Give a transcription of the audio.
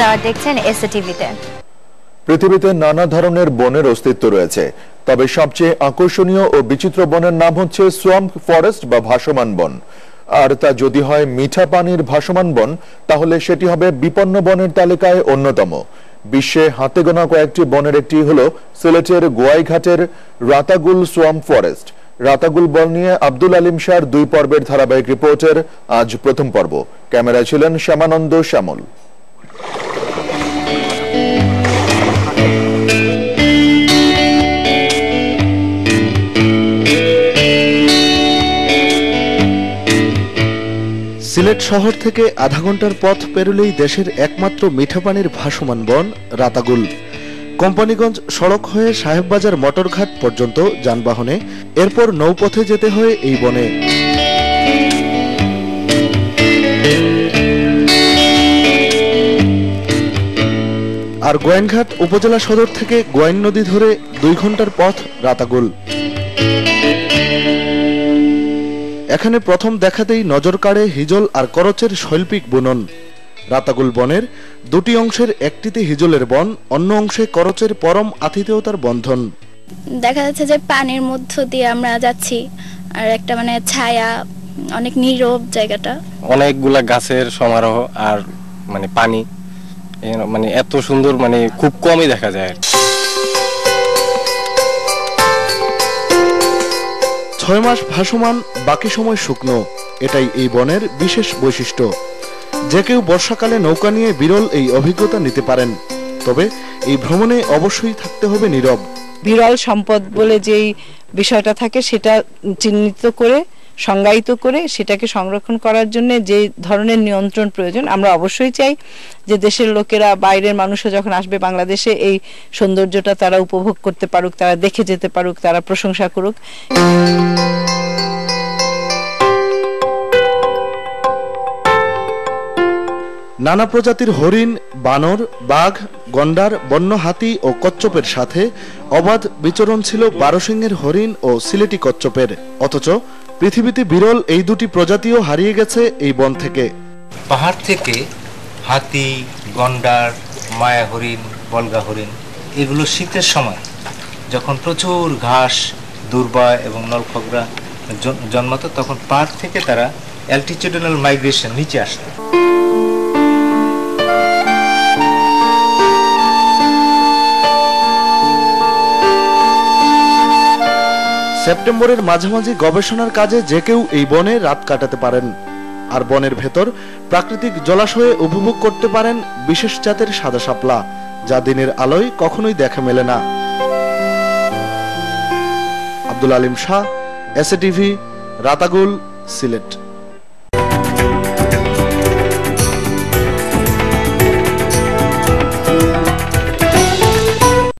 আপনারা দেখছেন এসএ টিভিতে। পৃথিবীতে নানা ধরনের বনের অস্তিত্ব রয়েছে, তবে সবচেয়ে আকর্ষণীয় ও বিচিত্র বনের নাম হচ্ছে সোয়াম্প ফরেস্ট বা ভাসমান বন। আর তা যদি হয় মিঠা পানির ভাসমান বন, তাহলে সেটি হবে বিপন্ন বনের তালিকায় অন্যতম। বিশ্বে হাতে গোনা কয়েকটি বনের একটি হলো সিলেটের গোয়াইঘাটের রাতাগুল সোয়াম্প ফরেস্ট। রাতাগুল বন নিয়ে আব্দুল আলিম শাহর 2 পর্বের ধারাবাহিক রিপোর্টের আজ প্রথম পর্ব। ক্যামেরায় ছিলেন শ্যামানন্দ শ্যামল। সিলেট শহর থেকে আধা ঘন্টার পথ পেরোলেই দেশের একমাত্র মিঠা পানির ভাসমান বন রাতাগুল। কোম্পানিগঞ্জ সড়ক হয়ে সাহেববাজার মোটরঘাট পর্যন্ত যানবাহনে, এরপর নৌপথে যেতে হয় এই বনে। আর গোয়াইনঘাট উপজেলা সদর থেকে গোয়াইন নদী ধরে 2 ঘন্টার পথ রাতাগুল। এখানে প্রথম দেখাতেই নজর কাড়ে হিজল আর করচের শৈল্পিক বুনন। রাতাগুল বনের 2টি অংশের একটিতে হিজলের বন, অন্য অংশে করচের পরম আতিথেয়তার বন্ধন। দেখা যাচ্ছে যে পানির মধ্য দিয়ে আমরা যাচ্ছি, আর একটা ছায়া, অনেক নীরব জায়গাটা, অনেকগুলা গাছের সমারোহ আর পানি, এত সুন্দর, খুব কমই দেখা যায়। 6 মাস ভাসমান, বাকি সময় শুকনো, এটাই এই বনের বিশেষ বৈশিষ্ট্য। যে কেউ বর্ষাকালে নৌকা নিয়ে বিরল এই অভিজ্ঞতা নিতে পারেন, তবে এই ভ্রমণে অবশ্যই থাকতে হবে নীরব। বিরল সম্পদ বলে যেই বিষয়টা থাকে সেটা চিহ্নিত করে, সংজ্ঞায়িত করে সেটাকে সংরক্ষণ করার জন্য যে ধরনের নিয়ন্ত্রণ প্রয়োজন, আমরা অবশ্যই চাই যে দেশের লোকেরা, বাইরের মানুষও যখন আসবে বাংলাদেশে, এই সৌন্দর্যটা তারা উপভোগ করতে পারুক, তারা দেখে যেতে পারুক, তারা প্রশংসা করুক। নানা প্রজাতির হরিণ, বানর, বাঘ, গন্ডার, বন্য হাতি ও কচ্ছপের সাথে অবাধ বিচরণ ছিল 12 সিংহের হরিণ ও সিলেটি কচ্ছপের। অথচ পৃথিবীতে বিরল এই 2টি প্রজাতিও হারিয়ে গেছে এই বন থেকে। পাহাড় থেকে হাতি, গন্ডার, মায়া হরিণ, বলগা হরিণ, এগুলো শীতের সময় যখন প্রচুর ঘাস, দুর্বা এবং নলখগরা জন্মাতো, তখন পাহাড় থেকে তারা অ্যালটিটিউডনাল মাইগ্রেশন নিচে আসতো। সেপ্টেম্বরের মাঝামাঝি গবেষণার কাজে যে কেউ এই বনে রাত কাটাতে পারেন, আর বনের ভেতর প্রাকৃতিক জলাশয়ে উপভোগ করতে পারেন বিশেষ জাতের সাদা শাপলা, যা দিনের আলোয় কখনোই দেখা মেলে না। Abdul Alim Shah, SA TV, রাতাগুল, Sylhet.